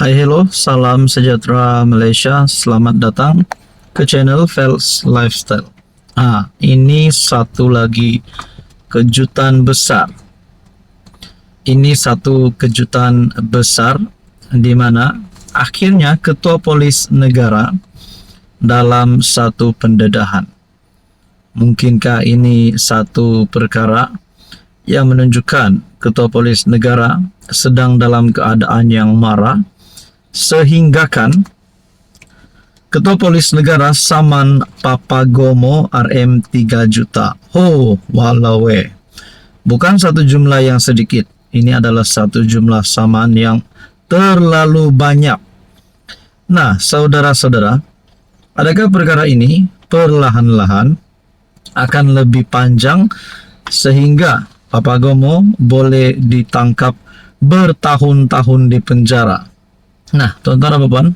Hai hello, salam sejahtera Malaysia. Selamat datang ke channel Fels Lifestyle. Ini satu lagi kejutan besar. Ini satu kejutan besar di mana akhirnya Ketua Polis Negara dalam satu pendedahan. Mungkinkah ini satu perkara yang menunjukkan Ketua Polis Negara sedang dalam keadaan yang marah, sehinggakan Ketua Polis Negara saman Papagomo RM 3 juta. Walawe. Bukan satu jumlah yang sedikit. Ini adalah satu jumlah saman yang terlalu banyak. Nah, saudara-saudara, adakah perkara ini perlahan-lahan akan lebih panjang sehingga Papagomo boleh ditangkap bertahun-tahun di penjara? Nah, tuan-tuan dan puan,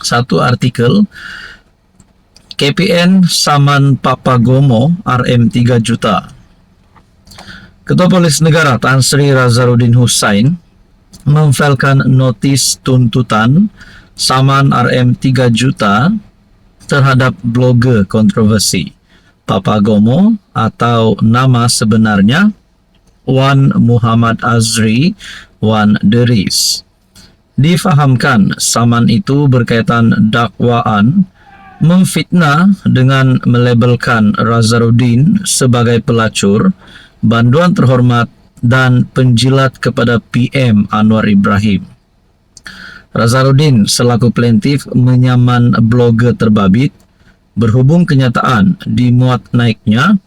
satu artikel KPN saman Papagomo RM 3 juta. Ketua Polis Negara Tan Sri Razarudin Hussain memfailkan notis tuntutan saman RM 3 juta terhadap blogger kontroversi Papagomo atau nama sebenarnya Wan Muhammad Azri Wan Deris. Difahamkan saman itu berkaitan dakwaan memfitnah dengan melabelkan Razarudin sebagai pelacur, banduan terhormat dan penjilat kepada PM Anwar Ibrahim. Razarudin selaku plaintiff menyaman blogger terbabit berhubung kenyataan dimuat naiknya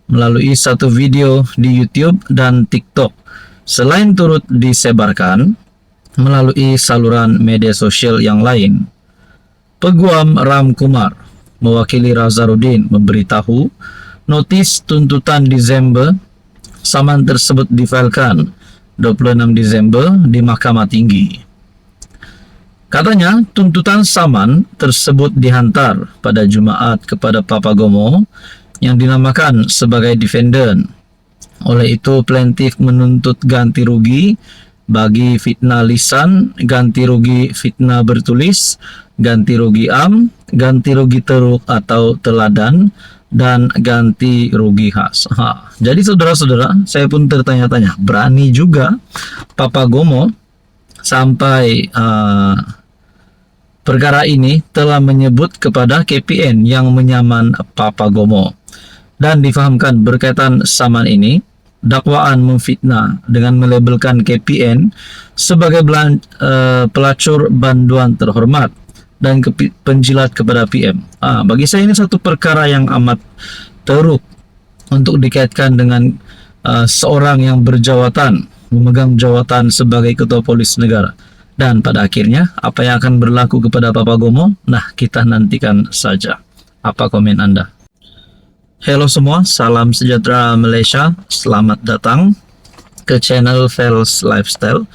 melalui satu video di YouTube dan TikTok, selain turut disebarkan melalui saluran media sosial yang lain. Peguam Ram Kumar mewakili Razarudin memberitahu notis tuntutan Desember saman tersebut difailkan 26 Desember di Mahkamah Tinggi. Katanya tuntutan saman tersebut dihantar pada Jumaat kepada Papagomo yang dinamakan sebagai defendant. Oleh itu plaintiff menuntut ganti rugi bagi fitnah lisan, ganti rugi fitnah bertulis, ganti rugi ganti rugi teruk atau teladan, dan ganti rugi khas. Jadi saudara-saudara, saya pun tertanya-tanya, berani juga Papagomo sampai perkara ini telah menyebut kepada KPN yang menyaman Papagomo. Dan difahamkan berkaitan saman ini, dakwaan memfitnah dengan melabelkan KPN sebagai pelacur banduan terhormat dan penjilat kepada PM. Bagi saya ini satu perkara yang amat teruk untuk dikaitkan dengan seorang yang berjawatan, memegang jawatan sebagai Ketua Polis Negara. Dan pada akhirnya apa yang akan berlaku kepada Papagomo? Nah, kita nantikan saja. Apa komen Anda? Halo semua, salam sejahtera Malaysia. Selamat datang ke channel Fels Lifestyle.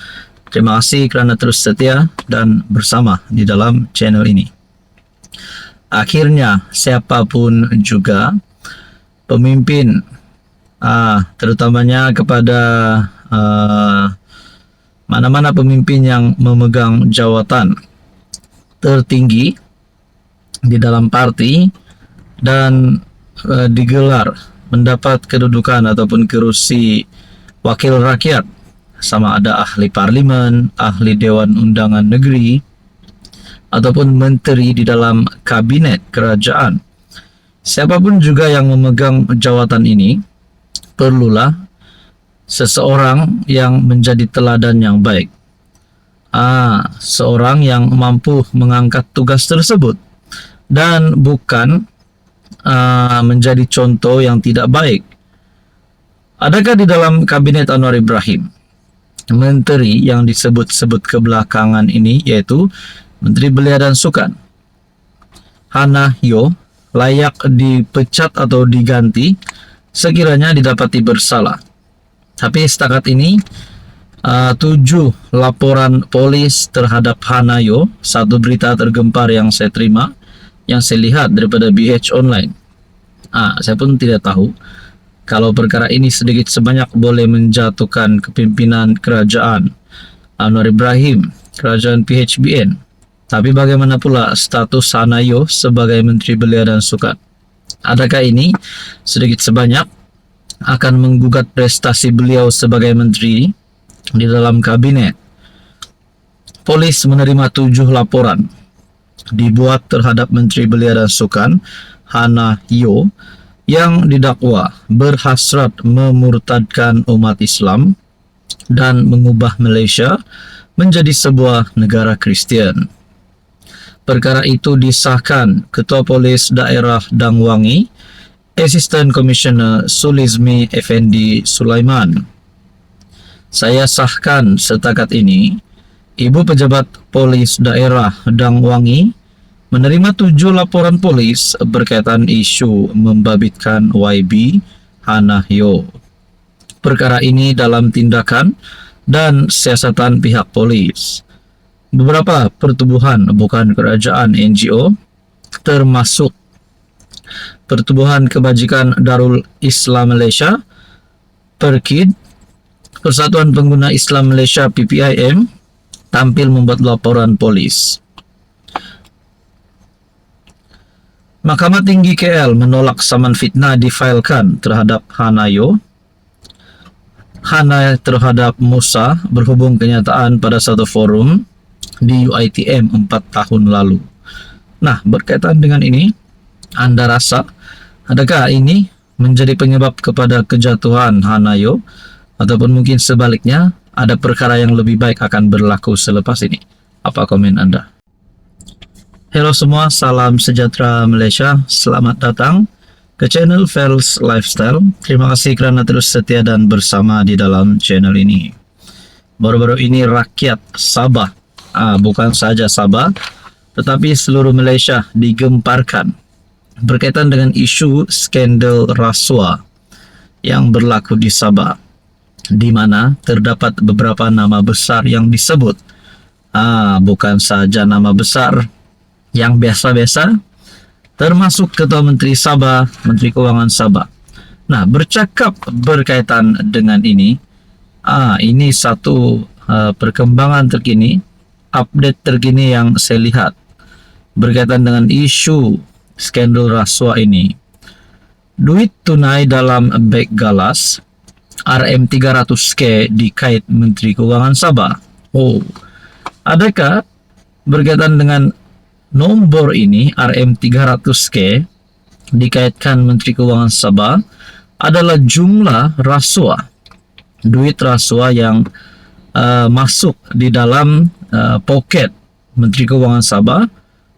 Terima kasih kerana terus setia dan bersama di dalam channel ini. Akhirnya siapapun juga pemimpin, terutamanya kepada mana-mana pemimpin yang memegang jawatan tertinggi di dalam parti dan digelar mendapat kedudukan ataupun kerusi wakil rakyat, sama ada ahli parlimen, ahli Dewan Undangan Negeri ataupun menteri di dalam kabinet kerajaan. Siapapun juga yang memegang jawatan ini perlulah seseorang yang menjadi teladan yang baik. Seorang yang mampu mengangkat tugas tersebut dan bukan menjadi contoh yang tidak baik. Adakah di dalam kabinet Anwar Ibrahim menteri yang disebut-sebut kebelakangan ini, yaitu Menteri Belia dan Sukan Hana Yo, layak dipecat atau diganti sekiranya didapati bersalah? Tapi setakat ini 7 laporan polis terhadap Hana Yo, satu berita tergempar yang saya terima, yang saya lihat daripada BH Online. Saya pun tidak tahu kalau perkara ini sedikit sebanyak boleh menjatuhkan kepimpinan kerajaan Anwar Ibrahim kerajaan PHBN. Tapi bagaimana pula status Hanayo sebagai Menteri Belia dan Sukan? Adakah ini sedikit sebanyak akan menggugat prestasi beliau sebagai menteri di dalam kabinet? Polis menerima 7 laporan dibuat terhadap Menteri Belia dan Sukan Hanayo yang didakwa berhasrat memurtadkan umat Islam dan mengubah Malaysia menjadi sebuah negara Kristian. Perkara itu disahkan Ketua Polis Daerah Dangwangi, Assistant Commissioner Sulizmi Effendi Sulaiman. Saya sahkan setakat ini, Ibu Pejabat Polis Daerah Dangwangi menerima 7 laporan polis berkaitan isu membabitkan YB Hanayo. Perkara ini dalam tindakan dan siasatan pihak polis. Beberapa pertubuhan bukan kerajaan NGO termasuk Pertubuhan Kebajikan Darul Islam Malaysia, PERKID, Persatuan Pengguna Islam Malaysia PPIM tampil membuat laporan polis. Mahkamah Tinggi KL menolak saman fitnah difailkan terhadap Hanayo. Hana terhadap Musa berhubung kenyataan pada satu forum di UiTM 4 tahun lalu. Nah, berkaitan dengan ini, Anda rasa adakah ini menjadi penyebab kepada kejatuhan Hanayo, ataupun mungkin sebaliknya ada perkara yang lebih baik akan berlaku selepas ini? Apa komen Anda? Halo semua, salam sejahtera Malaysia. Selamat datang ke channel Fels Lifestyle. Terima kasih kerana terus setia dan bersama di dalam channel ini. Baru-baru ini rakyat Sabah, bukan saja Sabah, tetapi seluruh Malaysia digemparkan berkaitan dengan isu skandal rasuah yang berlaku di Sabah, di mana terdapat beberapa nama besar yang disebut. Bukan saja nama besar yang biasa-biasa, termasuk Ketua Menteri Sabah, Menteri Kewangan Sabah. Nah, bercakap berkaitan dengan ini, ini satu perkembangan terkini, update terkini yang saya lihat berkaitan dengan isu skandal rasuah ini. Duit tunai dalam beg galas RM300K dikait Menteri Kewangan Sabah. Adakah berkaitan dengan nombor ini RM300K dikaitkan Menteri Kewangan Sabah adalah jumlah rasuah, duit rasuah yang masuk di dalam poket Menteri Kewangan Sabah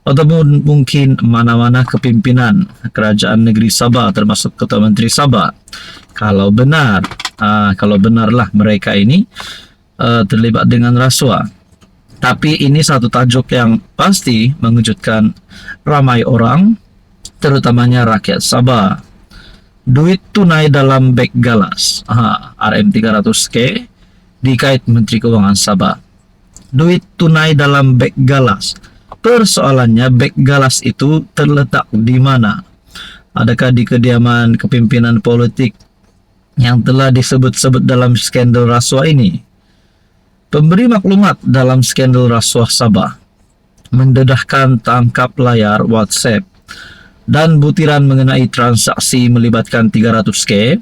ataupun mungkin mana-mana kepimpinan kerajaan negeri Sabah termasuk Ketua Menteri Sabah. Kalau benarlah mereka ini terlibat dengan rasuah. Tapi ini satu tajuk yang pasti mengejutkan ramai orang, terutamanya rakyat Sabah. Duit tunai dalam beg galas, RM300K dikait Menteri Kewangan Sabah. Duit tunai dalam beg galas. Persoalannya, beg galas itu terletak di mana? Adakah di kediaman kepimpinan politik yang telah disebut-sebut dalam skandal rasuah ini? Pemberi maklumat dalam skandal rasuah Sabah mendedahkan tangkap layar WhatsApp dan butiran mengenai transaksi melibatkan 300K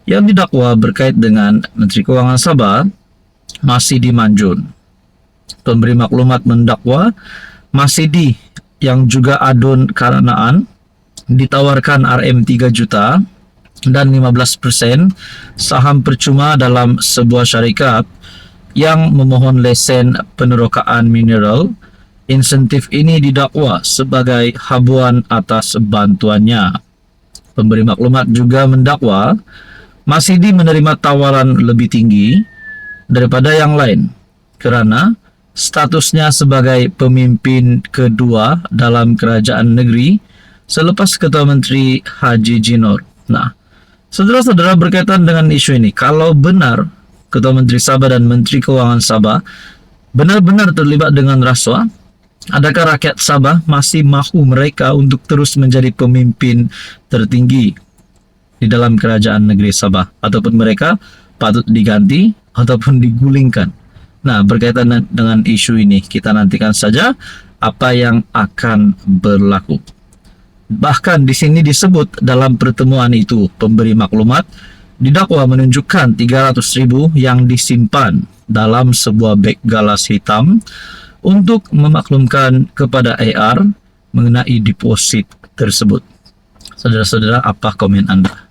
yang didakwa berkait dengan Menteri Kewangan Sabah, Masidi Manjun. Pemberi maklumat mendakwa Masidi yang juga adun Karanaan ditawarkan RM3 juta dan 15% saham percuma dalam sebuah syarikat yang memohon lesen penerokaan mineral. Insentif ini didakwa sebagai habuan atas bantuannya. Pemberi maklumat juga mendakwa Masidi menerima tawaran lebih tinggi daripada yang lain kerana statusnya sebagai pemimpin kedua dalam kerajaan negeri selepas Ketua Menteri Haji Jinor. Nah, saudara-saudara, berkaitan dengan isu ini, kalau benar Ketua Menteri Sabah dan Menteri Kewangan Sabah benar-benar terlibat dengan rasuah, adakah rakyat Sabah masih mahu mereka untuk terus menjadi pemimpin tertinggi di dalam kerajaan negeri Sabah, ataupun mereka patut diganti ataupun digulingkan Nah, berkaitan dengan isu ini, kita nantikan saja apa yang akan berlaku. Bahkan di sini disebut dalam pertemuan itu, pemberi maklumat didakwa menunjukkan 300.000 yang disimpan dalam sebuah beg galas hitam untuk memaklumkan kepada AR mengenai deposit tersebut. Saudara-saudara, apa komen Anda?